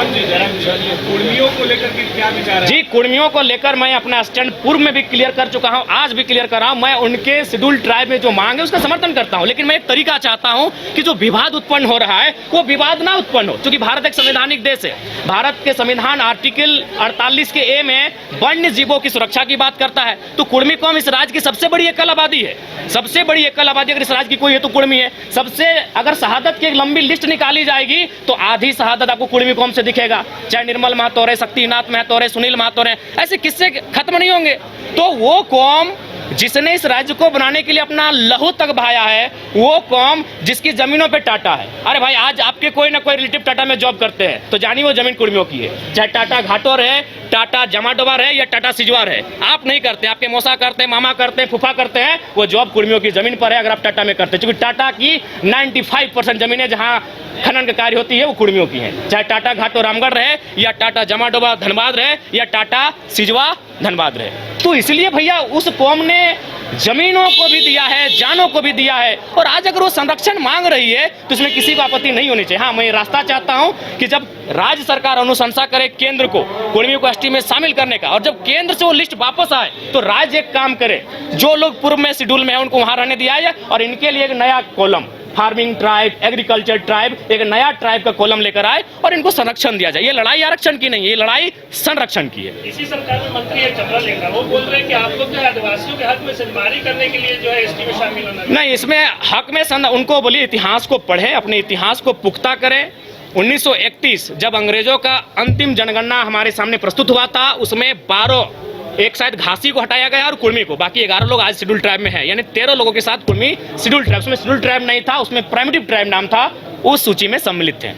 कुर्मियों को लेकर के क्या विचार है? जी, कुर्मियों को लेकर मैं अपना स्टैंड पूर्व में भी क्लियर कर चुका हूं, आज भी क्लियर कर रहा हूं। मैं उनके शेड्यूल ट्राइब में जो मांग है उसका समर्थन करता हूं, लेकिन मैं एक तरीका चाहता हूं कि जो विवाद उत्पन्न हो रहा है वो विवाद ना उत्पन्न हो, क्योंकि भारत एक संवैधानिक देश है। भारत के संविधान आर्टिकल 48 के ए में वन्य जीवों की सुरक्षा की बात करता है। तो कुर्मी कौम इस राज्य की सबसे बड़ी एकल आबादी है, सबसे बड़ी एकल आबादी अगर इस राज्य की कोई है तो कुर्मी है। सबसे अगर शहादत की एक लंबी लिस्ट निकाली जाएगी तो आधी शहादत आपको कुर्मी कौम से दिखेगा, चाहे निर्मल महतो रहे, शक्तिनाथ महतो रहे, सुनील महतो रहे, ऐसे किस्से खत्म नहीं होंगे। तो वो कौम जिसने इस राज्य को बनाने के लिए अपना लहू तक बहाया है, वो कौम जिसकी जमीनों पे टाटा है। अरे भाई, आज आपके कोई ना कोई रिलेटिव टाटा में जॉब करते हैं तो जानिए वो जमीन कुर्मियों की है, चाहे टाटा घाटोर है, टाटा जमाडोबार है या टाटा सिजवार है। आप नहीं करते, आपके मौसा करते हैं, मामा करते हैं, फूफा करते हैं, वो जॉब कुर्मियों की जमीन पर है अगर आप टाटा में करते हैं। क्योंकि टाटा की 95% जमीनें जहाँ खनन का कार्य होती है वो कुर्मियों की है, चाहे टाटा घाटो रामगढ़ रहे या टाटा जमाडोबा धनबाद रहे या टाटा सिजवा धनबाद रहे। तो इसलिए भैया उस कौम ने जमीनों को भी दिया है, जानों को भी दिया है, और आज अगर वो संरक्षण मांग रही है तो इसमें किसी को आपत्ति नहीं होनी चाहिए। हाँ, मैं रास्ता चाहता हूं कि जब राज्य सरकार अनुशंसा करे केंद्र को कुर्मियों को एसटी में शामिल करने का, और जब केंद्र से वो लिस्ट वापस आए तो राज्य एक काम करे, जो लोग पूर्व में शेड्यूल में है उनको वहां रहने दिया जाए और इनके लिए एक नया column, farming tribe, agriculture tribe, एक नया ट्राइब का कॉलम लेकर आए और इनको संरक्षण दिया जाए। ये लड़ाई आरक्षण की नहीं है, ये लड़ाई संरक्षण की है। इसी सरकार में मंत्री है चंद्रा लेकर, वो बोल रहे हैं कि आप लोग जो है आदिवासियों के हक में सिंधमारी करने के लिए जो है एसटी में शामिल होना नहीं, इसमें हक में उनको बोलिए इतिहास को पढ़े, अपने इतिहास को पुख्ता करें। 1931 जब अंग्रेजों का अंतिम जनगणना हमारे सामने प्रस्तुत हुआ था, उसमें 12 एक शायद घासी को हटाया गया और कुर्मी को, बाकी 11 लोग आज शेड्यूल ट्राइब में है, यानी 13 लोगों के साथ कुर्मी शेड्यूल ट्राइब, उसमें शेड्यूल ट्राइब नहीं था, उसमें प्राइमिटिव ट्राइब नाम था, उस सूची में सम्मिलित थे।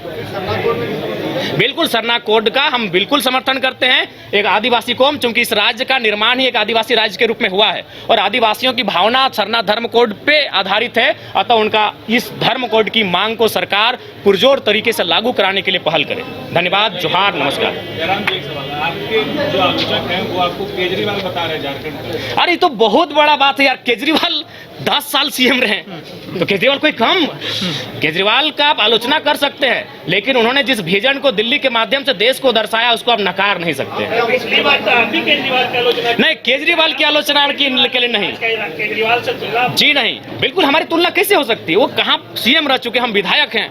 बिल्कुल, सरना कोड का हम बिल्कुल समर्थन करते हैं। एक आदिवासी कौम, चूंकि इस राज्य का निर्माण ही एक आदिवासी राज्य के रूप में हुआ है और आदिवासियों की भावना सरना धर्म कोड पे आधारित है, अतः उनका इस धर्म कोड की मांग को सरकार पुरजोर तरीके से लागू कराने के लिए पहल करे। धन्यवाद, जोहार, नमस्कार। आपके जो आलोचक हैं वो आपको केजरीवाल बता रहे हैं झारखंड। अरे, तो बहुत बड़ा बात है यार, केजरीवाल 10 साल सीएम रहे, तो केजरीवाल कोई कम? केजरीवाल का आप आलोचना कर सकते हैं, लेकिन उन्होंने जिस विजन को दिल्ली के माध्यम से देश को दर्शाया उसको आप नकार नहीं सकते। पिछली बार तो आप भी केजरीवाल की आलोचना नहीं, केजरीवाल की आलोचना के लिए नहीं, केजरीवाल से तुलना जी नहीं, बिल्कुल हमारी तुलना कैसे हो सकती है? वो कहाँ सीएम रह चुके, हम विधायक हैं।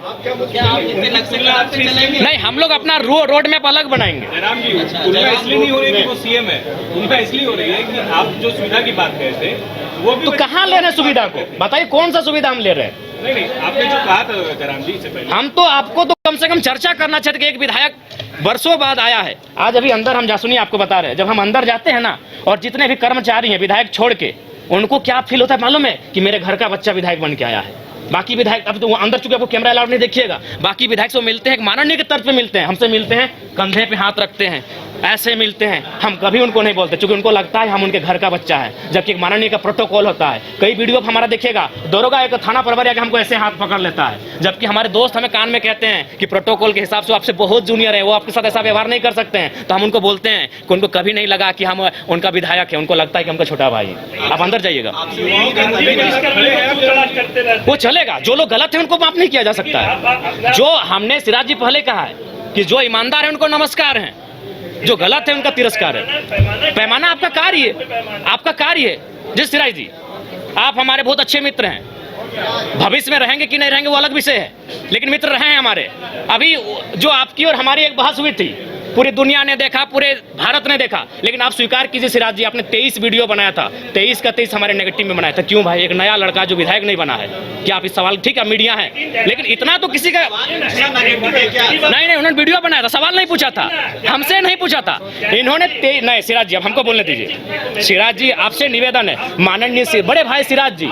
नहीं, हम लोग अपना रोड मैप अलग बनाएंगे। राम जी, तुलना इसलिए नहीं हो रही कि वो सीएम है, तुलना इसलिए हो रही है कि आप जो सुविधा की बात कर रहे थे वो भी तो कहाँ ले रहे हैं सुविधा को? बताइए कौन सा सुविधा हम ले रहे हैं? नहीं, आपने जो कहा था जयराम जी से पहले, हम तो आपको तो कम से कम चर्चा करना चाहिए कि एक विधायक वर्षों बाद आया है। आज अभी अंदर हम सुनिए आपको बता रहे हैं, जब हम अंदर जाते हैं ना, और जितने भी कर्मचारी हैं विधायक छोड़ के, उनको क्या फील होता है मालूम है? कि मेरे घर का बच्चा विधायक बन के आया है। बाकी विधायक, अब तो वो अंदर चुके, आपको कैमरा अलाउड नहीं देखिएगा, बाकी विधायक से मिलते हैं माननीय के तर्ज पे मिलते हैं, हमसे मिलते हैं, कंधे पे हाथ रखते हैं, ऐसे मिलते हैं, हम कभी उनको नहीं बोलते, क्योंकि उनको लगता है हम उनके घर का बच्चा है, जबकि एक माननीय का प्रोटोकॉल होता है। कई वीडियो हमारा देखिएगा, दरोगा एक थाना प्रभारी आके हमको ऐसे हाथ पकड़ लेता है, जबकि हमारे दोस्त हमें कान में कहते हैं कि प्रोटोकॉल के हिसाब से आपसे बहुत जूनियर है, वो आपके साथ ऐसा व्यवहार नहीं कर सकते हैं। तो हम उनको बोलते हैं कि उनको कभी नहीं लगा कि हम उनका विधायक है, उनको लगता है कि हमका छोटा भाई है। आप अंदर जाइएगा, वो चलेगा। जो लोग गलत है उनको माफ नहीं किया जा सकता है। जो हमने सिराज जी पहले कहा है कि जो ईमानदार है उनको नमस्कार है, जो गलत है उनका तिरस्कार है। पैमाना आपका कार्य है, आपका कार्य है। जिस सिराज जी, आप हमारे बहुत अच्छे मित्र हैं, भविष्य में रहेंगे कि नहीं रहेंगे वो अलग विषय है, लेकिन मित्र रहे हैं हमारे। अभी जो आपकी और हमारी एक बहस हुई थी, पूरी दुनिया ने देखा, पूरे भारत ने देखा, लेकिन आप स्वीकार कीजिए सिराज जी, आपने 23 वीडियो बनाया था, 23 का 23 हमारे नेगेटिव में बनाया था। क्यों भाई? एक नया लड़का जो विधायक नहीं बना है, क्या आप इस सवाल, ठीक है मीडिया है, लेकिन इतना तो किसी का नहीं, उन्होंने वीडियो बनाया था, सवाल नहीं पूछा था, हमसे नहीं पूछा था इन्होंने। नहीं सिराज जी, अब हमको बोलने दीजिए। सिराज जी, आपसे निवेदन है, माननीय बड़े भाई सिराज जी,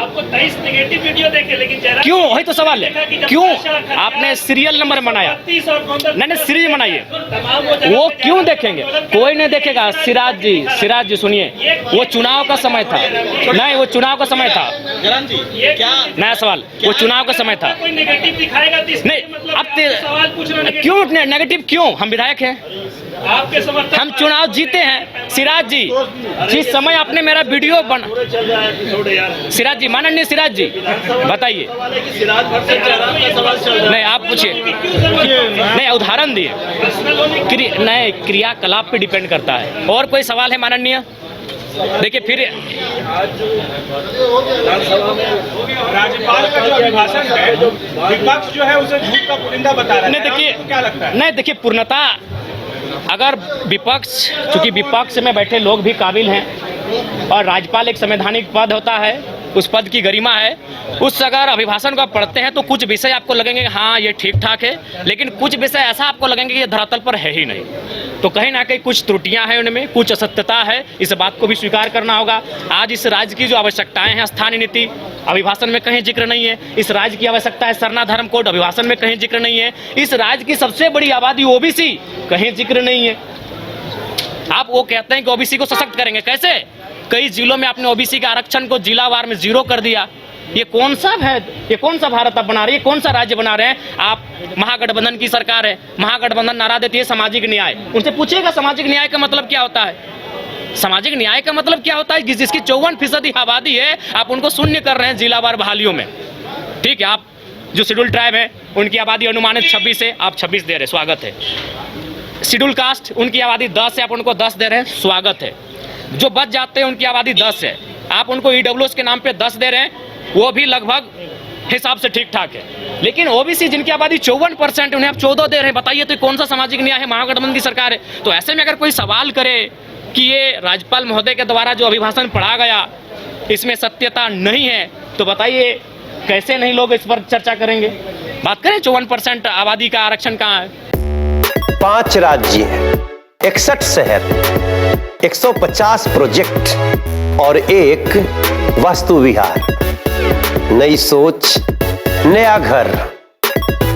क्यों? वही तो सवाल है, क्यों आपने सीरियल नंबर बनाया? नहीं, सीरीज बनाइए, वो क्यों देखेंगे? कोई नहीं देखेगा। सिराज जी सुनिए, वो चुनाव का समय था, नहीं वो चुनाव का समय था, नया सवाल, वो चुनाव का समय था। नहीं, अब क्यों नेगेटिव क्यों? हम विधायक हैं, आपके समर्थन, हम चुनाव जीते हैं। सिराज जी, जिस समय आपने मेरा वीडियो बना, सिराज जी, माननीय सिराज जी बताइए। नहीं, आप पूछिए, नहीं उदाहरण दिए। नहीं, क्रियाकलाप पे डिपेंड करता है। और कोई सवाल है माननीय? देखिए फिर राज्यपाल का जो अभिभाषण है, विपक्ष जो है उसे झूठ का पुलिंदा बता रहा है। नहीं देखिए, आपको क्या लगता है? नहीं देखिए, पूर्णतः अगर विपक्ष, चूंकि विपक्ष में बैठे लोग भी काबिल हैं और राज्यपाल एक संवैधानिक पद होता है, उस पद की गरिमा है, उस अगर अभिभाषण को आप पढ़ते हैं तो कुछ विषय आपको लगेंगे कि हाँ ये ठीक ठाक है, लेकिन कुछ विषय ऐसा आपको लगेंगे कि ये धरातल पर है ही नहीं। तो कहीं ना कहीं कुछ त्रुटियां हैं उनमें, कुछ असत्यता है, इस बात को भी स्वीकार करना होगा। आज इस राज्य की जो आवश्यकताएं हैं, स्थानीय नीति अभिभाषण में कहीं जिक्र नहीं है। इस राज्य की आवश्यकता है सरना धर्म कोड, अभिभाषण में कहीं जिक्र नहीं है। इस राज्य की सबसे बड़ी आबादी ओबीसी, कहीं जिक्र नहीं है। आप वो कहते हैं कि ओबीसी को सशक्त करेंगे, कैसे? कई जिलों में आपने ओबीसी के आरक्षण को जिलावार में 0 कर दिया। ये कौन सा है? ये कौन सा भारत आप बना रहे हैं? कौन सा राज्य बना रहे हैं आप? महागठबंधन की सरकार है, महागठबंधन नारा देती है सामाजिक न्याय। उनसे पूछिएगा सामाजिक न्याय का मतलब क्या होता है? सामाजिक न्याय का मतलब क्या होता है? जिसकी 54% आबादी है, आप उनको शून्य कर रहे हैं जिलावार बहालियों में। ठीक है, आप जो शेड्यूल ट्राइब है उनकी आबादी अनुमानित 26 है, आप 26 दे रहे हैं, स्वागत है। शेड्यूल कास्ट उनकी आबादी 10 है, आप उनको 10 दे रहे हैं, स्वागत है। जो बच जाते हैं उनकी आबादी 10 है, आप उनको ईडब्ल्यूएस के नाम पे 10 दे रहे हैं, वो भी लगभग हिसाब से ठीक ठाक है। लेकिन ओबीसी जिनकी आबादी 54%, उन्हें आप 14 दे रहे हैं। बताइए तो कौन सा सामाजिक न्याय है? महागठबंधन की सरकार है। तो ऐसे में अगर कोई सवाल करे कि ये राज्यपाल महोदय के द्वारा जो अभिभाषण पढ़ा गया इसमें सत्यता नहीं है, तो बताइए कैसे नहीं लोग इस पर चर्चा करेंगे? बात करें 54% आबादी का आरक्षण कहाँ है? 5 राज्य, 61 शहर, 150 प्रोजेक्ट और 1 वास्तु विहार। नई सोच, नया घर।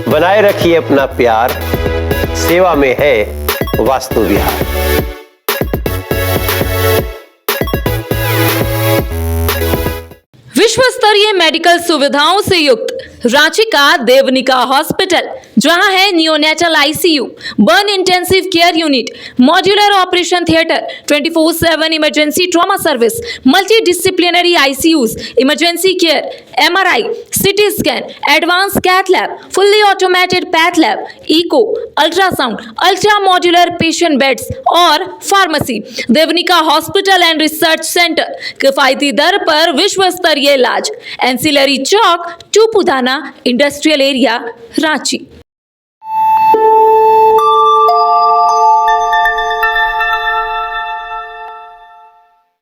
बनाए रखिए अपना प्यार, सेवा में है वास्तु विहार। विश्व स्तरीय मेडिकल सुविधाओं से युक्त रांची का देवनिका हॉस्पिटल, जहां है neonatal ICU, burn intensive care unit, modular operation theatre, 24/7 emergency trauma service, multi disciplinary ICUs, emergency care, MRI, CT scan, advance cath lab, fully automated path lab, echo, ultrasound, ultra modular patient beds और pharmacy. Devnika hospital and research centre, किफायती दर पर विश्व स्तरीय इलाज। Ancillary चौक, Tupudana industrial area, Ranchi.